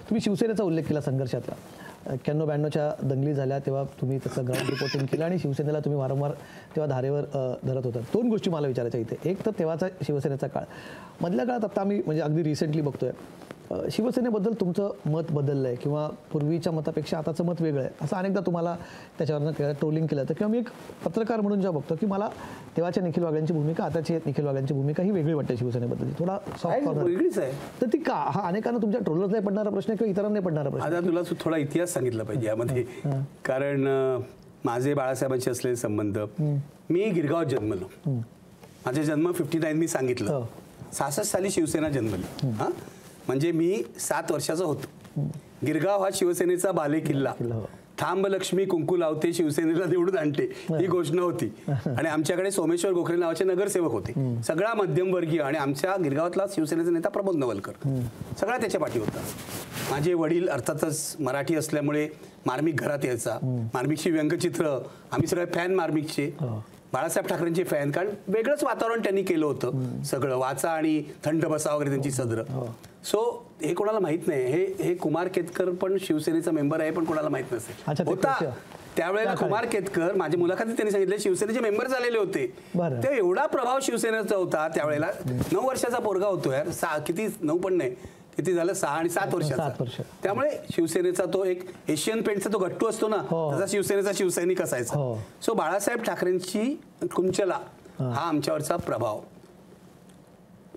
तुम्ही शिवसेनेचा उल्लेख केला संघर्षातला. 91-92च्या दंगली झाल्या तेव्हा तुम्ही त्याचं ग्राउंड रिपोर्टिंग केलं आणि शिवसेनेला तुम्ही वारंवार तेव्हा धारेवर धरत होता. दोन गोष्टी मला विचारायच्या इथे. एक तर तेव्हाचा शिवसेनेचा काळ, मधल्या काळात आता आम्ही म्हणजे अगदी रिसेंटली बघतोय शिवसेनेबद्दल तुमचं मत बदललं आहे किंवा पूर्वीच्या मतापेक्षा आताचं मत वेगळं आहे असं अनेकदा तुम्हाला त्याच्यावरनं ट्रोलिंग केलं तर किंवा मी एक पत्रकार म्हणून जेव्हा बघतो की मला तेव्हाच्या निखिल वाघेंची भूमिका आताची निखिल वाघेंची भूमिका ही वेगळी वाटते शिवसेनेबद्दल, थोडा सॉफ्ट वेगळीच आहे. तर ती का? हा अनेकांना तुमच्या ट्रोलर्स नाही पडणारा प्रश्न किंवा इतरांना नाही पडणारा प्रश्न. आता तुला थोडा इतिहास सांगितला पाहिजे यामध्ये, कारण माझे बाळासाहेबांशी असलेले संबंध, मी गिरगावात जन्मलो, माझा जन्म 59 मी सांगितलं, 66 साली शिवसेना जन्मली. हां, म्हणजे मी 7 वर्षाचा होतो. गिरगाव हा शिवसेनेचा बाले किल्ला, थांब लक्ष्मी कुंकू लावते शिवसेनेला निवडून आणते ही घोषणा होती. आणि आमच्याकडे सोमेश्वर गोखले नावाचे नगरसेवक होते, सगळा मध्यमवर्गीय, आणि आमच्या गिरगावातला शिवसेनेचा नेता प्रबोध नवलकर, सगळा त्याच्या पाठी होता. माझे वडील अर्थातच मराठी असल्यामुळे मार्मिक घरात यायचा, मार्मिकची व्यंगचित्र, आम्ही सगळे फॅन मार्मिकचे, बाळासाहेब ठाकरेंचे फॅन, कारण वेगळंच वातावरण त्यांनी केलं होतं, सगळं वाचा आणि थंड बसा वगैरे त्यांची सदर. सो हे कोणाला माहित नाही, हे कुमार केतकर पण शिवसेनेचा मेंबर आहे पण कोणाला माहित नसेल होता. त्यावेळेला कुमार केतकर, माझ्या मुलाखतीत त्यांनी सांगितलं, शिवसेनेचे मेंबर झालेले होते. ते एवढा प्रभाव शिवसेनेचा होता त्यावेळेला. 9 वर्षाचा पोरगा होतो यार, किती 9 पण नाही, किती झालं 6 आणि 7 वर्षाचा. त्यामुळे शिवसेनेचा तो एक एशियन पेंटचा तो गट्टू असतो ना, त्याचा शिवसेनेचा शिवसैनिक असायचा. सो बाळासाहेब ठाकरेंची कुंचला हा आमच्यावरचा प्रभाव,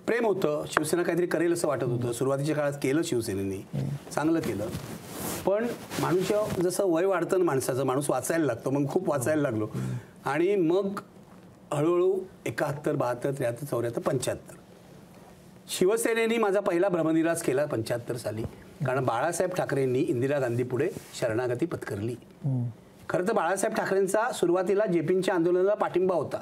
प्रेम होतं, शिवसेना काहीतरी करेल असं वाटत होतं. सुरुवातीच्या काळात केलं शिवसेनेने, चांगलं केलं. पण माणूस जसं वय वाढतं ना माणसाचं, माणूस वाचायला लागतो, मग खूप वाचायला लागलो. आणि मग हळूहळू 71, 72, 73, 74, 75 शिवसेनेने माझा पहिला भ्रमनिरास केला 75 साली. कारण बाळासाहेब ठाकरेंनी इंदिरा गांधी पुढे शरणागती पत्करली. खरं तर बाळासाहेब ठाकरेंचा सुरुवातीला जेपींच्या आंदोलनाला पाठिंबा होता,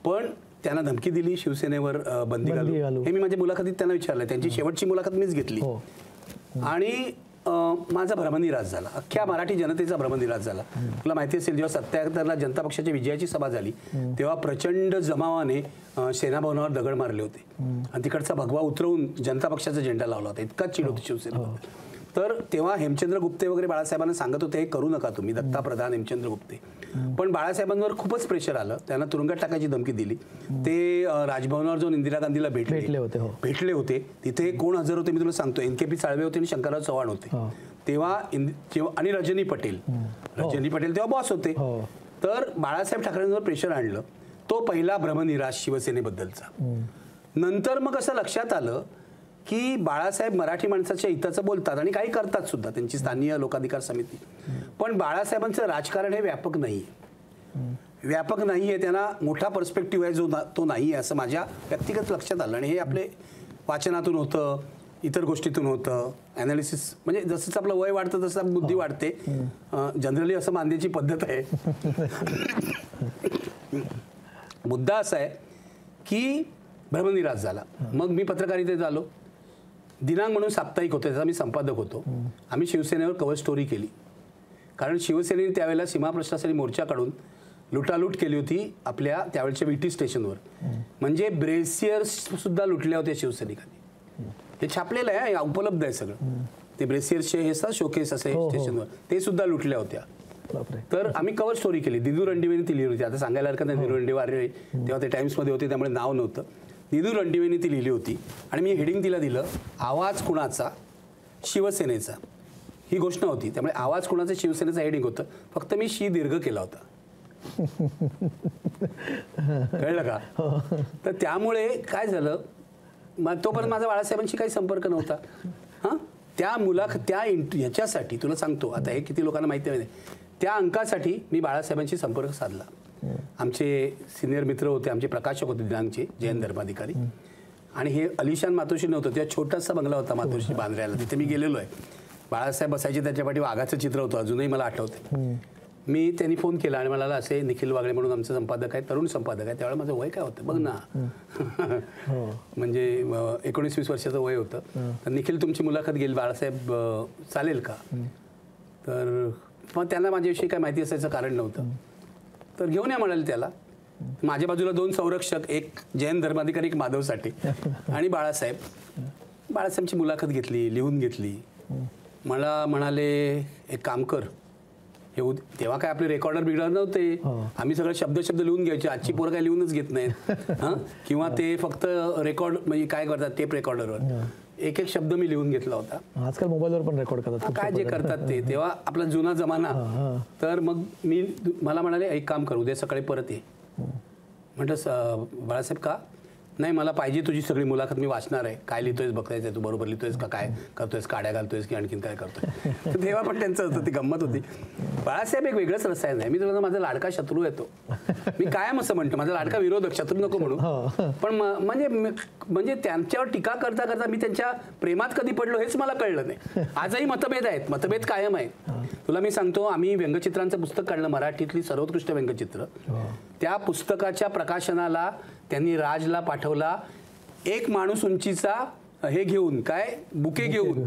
पण त्यांना धमकी दिली शिवसेनेवर बंदी घालू. हे मी माझ्या मुलाखतीत त्यांना विचारलं, त्यांची शेवटची मुलाखत मीच घेतली. आणि माझा भ्रमनिरास झाला, अख्ख्या मराठी जनतेचा भ्रमनिरास झाला. तुला माहिती असेल, जेव्हा 77ला जनता पक्षाच्या विजयाची सभा झाली तेव्हा प्रचंड जमावाने सेनाभवनावर दगड मारले होते आणि तिकडचा भगवा उतरवून जनता पक्षाचा झेंडा लावला होता. इतका चिड होती शिवसेनेबद्दल. तर तेव्हा हेमचंद्र गुप्ते वगैरे बाळासाहेबांना सांगत होते, हे करू नका तुम्ही, दत्ता प्रधान, हेमचंद्र गुप्ते. पण बाळासाहेबांवर खूपच प्रेशर आलं, त्यांना तुरुंगात टाकायची धमकी दिली. ते राजभवनावर जाऊन इंदिरा गांधीला भेटले होते. तिथे कोण हजर होते मी तुला सांगतो, NKP साळवे होते आणि शंकरराव चव्हाण होते तेव्हा, आणि रजनी पटेल तेव्हा बॉस होते. तर बाळासाहेब ठाकरेंवर प्रेशर आणलं. तो पहिला भ्रमनिरास शिवसेनेबद्दलचा. नंतर मग असं लक्षात आलं की बाळासाहेब मराठी माणसाच्या हिताचं बोलतात आणि काही करतात सुद्धा, त्यांची स्थानीय लोकाधिकार समिती. पण बाळासाहेबांचं राजकारण हे व्यापक नाही आहे, त्यांना मोठा पर्स्पेक्टिव्ह आहे जो तो नाही आहे असं माझ्या व्यक्तिगत लक्षात आलं. आणि हे आपले वाचनातून होतं, इतर गोष्टीतून होतं, ॲनालिसिस, म्हणजे जसं आपलं वय वाढतं तसं बुद्धी वाढते, जनरली असं मानण्याची पद्धत आहे. मुद्दा असा आहे की भ्रमनिरास झाला. मग मी पत्रकारितेत आलो, दिनांक म्हणून साप्ताहिक होतं, त्याचा मी संपादक होतो. आम्ही शिवसेनेवर कव्हर स्टोरी केली, कारण शिवसेनेने त्यावेळेला सीमाप्रश्नासाठी मोर्चा काढून लुटालूट केली होती आपल्या त्यावेळच्या VT स्टेशनवर. म्हणजे ब्रेसियर्स सुद्धा लुटल्या होत्या शिवसैनिकांनी. हे छापलेलं आहे, उपलब्ध आहे सगळं. ते ब्रेसियर्सचे हे शोकेस असे स्टेशनवर, ते सुद्धा लुटल्या होत्या. तर आम्ही कव्हर स्टोरी केली. दिदू रणदिवेने ती लिहिली होती. आता सांगायला हरकत नाही, दिदू रणदिवे तेव्हा ते टाइम्समध्ये होते त्यामुळे नाव नव्हतं. दिदू रणदिवेने ती लिहिली होती आणि मी हेडिंग तिला दिलं, आवाज कुणाचा? शिवसेनेचा. ही घोषणा होती, त्यामुळे आवाज कुणाचा शिवसेनेचा हेडिंग होतं. फक्त मी शी दीर्घ केला होता. कळलं का? तर त्यामुळे काय झालं, तोपर्यंत माझा बाळासाहेबांशी काही संपर्क नव्हता. हां, त्या ह्याच्यासाठी तुला सांगतो, आता हे किती लोकांना माहिती नाही, त्या अंकासाठी मी बाळासाहेबांशी संपर्क साधला. आमचे सिनियर मित्र होते, आमचे प्रकाशक होते दिनांकचे, जयंत धर्माधिकारी. आणि हे अलिशान मातोश्री नव्हतं, तेव्हा छोटासा बंगला होता मातोश्री बांद्र्याला, तिथे मी गेलेलो आहे. बाळासाहेब बसायचे, त्याच्या पाठी वाघाचं चित्र होतं, अजूनही मला आठवते. त्यांनी फोन केला आणि मला असे निखिल वागळे म्हणून आमचं संपादक आहे, तरुण संपादक आहे. त्यावेळेला माझं वय काय होतं बघ ना, म्हणजे 19-20 वर्षाचं वय होतं. तर निखिल तुमची मुलाखत घेईल बाळासाहेब, चालेल का? तर मग त्यांना माझ्याविषयी काय माहिती असायचं कारण नव्हतं. तर घेऊन या म्हणाले त्याला. माझ्या बाजूला 2 संरक्षक, एक जयंत धर्माधिकारी, एक माधव साठे आणि बाळासाहेबची मुलाखत घेतली, लिहून घेतली. मला म्हणाले एक काम कर, तेव्हा काय आपले रेकॉर्डर बिघडत नव्हते, आम्ही सगळे शब्द लिहून घ्यायचे. आजची पोरं काय लिहूनच घेत नाहीत हां, किंवा ते फक्त रेकॉर्ड म्हणजे काय करतात टेप रेकॉर्डरवर एक एक शब्द मी लिहून घेतला होता. आजकाल मोबाईलवर पण रेकॉर्ड करतात काय जे करतात ते, तेव्हा आपला जुना जमाना. तर मग मला म्हणाले एक काम कर, उद्या सकाळी परत ये. म्हटलं बाळासाहेब का? नाही मला पाहिजे तुझी सगळी मुलाखत, मी वाचणार आहे. काय लिहितोयस बघायचं, तू बरोबर लिहितोयस का, काय करतोयस, काड्या घालतोयस की आणखीन काय करतोय. तर तेव्हा पण त्यांचं होतं, ती गंमत होती. बाळासाहेब एक वेगळंच रसायन आहे. मी तुला माझा लाडका शत्रू येतो, मी कायम असं म्हणतो, माझा लाडका विरोधक, शत्रू नको म्हणू. पण म्हणजे त्यांच्यावर टीका करता करता मी त्यांच्या प्रेमात कधी पडलो हेच मला कळलं नाही. आजही मतभेद आहेत, मतभेद कायम आहेत. तुला मी सांगतो, आम्ही व्यंगचित्रांचं पुस्तक काढलं, मराठीतली सर्वोत्कृष्ट व्यंगचित्र. त्या पुस्तकाच्या प्रकाशनाला त्यांनी राजला पाठवला एक माणूस उंचीचा हे घेऊन, काय बुके घेऊन.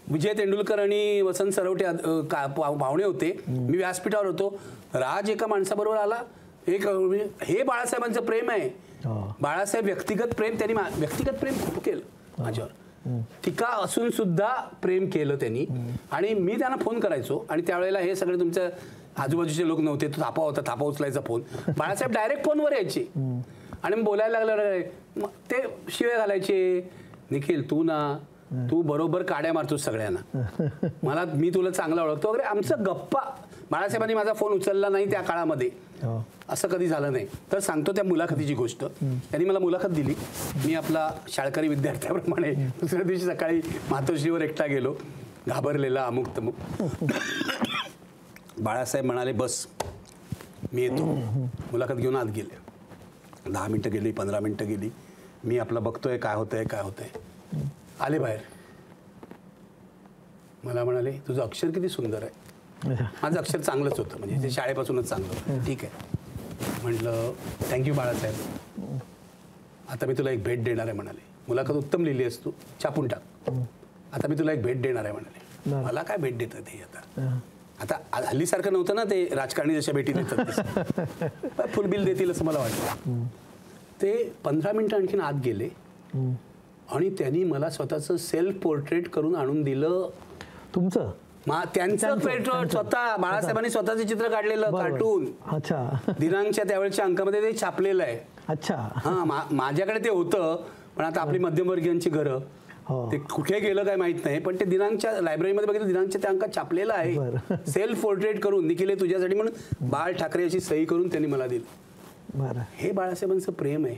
विजय तेंडुलकर आणि वसंत सरवटे पाहुणे होते, मी व्यासपीठावर होतो. राज एका माणसाबरोबर आला. हे बाळासाहेबांचं प्रेम आहे. बाळासाहेब व्यक्तिगत प्रेम खूप केलं माझ्यावर. टीका असून सुद्धा प्रेम केलं त्यांनी. आणि मी त्यांना फोन करायचो, आणि त्यावेळेला हे सगळे तुमच्या आजूबाजूचे लोक नव्हते, तो थापा उचलायचा फोन. बाळासाहेब डायरेक्ट फोनवर यायचे आणि बोलायला लागलं, ते शिव्या घालायचे. निखिल तू बरोबर काड्या मारतोस सगळ्यांना, मी तुला चांगला ओळखतो वगैरे. आमचं गप्पा. बाळासाहेबांनी माझा फोन उचलला नाही त्या काळामध्ये, असं कधी झालं नाही. तर सांगतो त्या मुलाखतीची गोष्ट. त्यांनी मला मुलाखत दिली. मी आपला शाळकरी विद्यार्थ्याप्रमाणे दुसऱ्या दिवशी सकाळी मातोश्रीवर एकटा गेलो, घाबरलेला, अमुक तमुक. बाळासाहेब म्हणाले बस मी येतो. मुलाखत घेऊन आत गेले. 10 मिनटं गेली, 15 मिनटं गेली. मी आपलं बघतोय काय होतंय. आले बाहेर. मला म्हणाले तुझं अक्षर किती सुंदर आहे. माझं अक्षर चांगलंच होतं, म्हणजे ते शाळेपासूनच चांगलं होतं. ठीक आहे म्हटलं, थँक्यू बाळासाहेब. आता मी तुला एक भेट देणार आहे म्हणाले. मुलाखत उत्तम लिहिली आहेस तू, छापून टाक. आता मी तुला एक भेट देणार आहे म्हणाले. मला काय भेट देतं ते आता हल्लीसारखं नव्हतं ना ते, राजकारणी जशा भेटी देतात फुलबिल देतील असं मला वाटतं. ते 15 मिनिटं आणखीन आत गेले आणि त्यांनी मला स्वतःचं सेल्फ पोर्ट्रेट करून आणून दिलं. तुमचं? त्यांचं पेट्रोल स्वतः बाळासाहेबांनी स्वतःचं चित्र काढलेलं कार्टून. अच्छा. दिनांकच्या त्यावेळेच्या अंकामध्ये ते छापलेलं आहे. अच्छा. हा, माझ्याकडे ते होतं, पण आता आपली मध्यमवर्गीयांची घरं, ते कुठे गेलं काय माहित नाही. पण ते दिनांकच्या लायब्ररीमध्ये बघितलं, दिनांकच्या त्या अंकात छापलेलं आहे. सेल्फ पोर्ट्रेट करून निखिल तुझ्यासाठी म्हणून बाळ ठाकरे अशी सही करून त्यांनी मला दिली. हे बाळासाहेबांचं प्रेम आहे.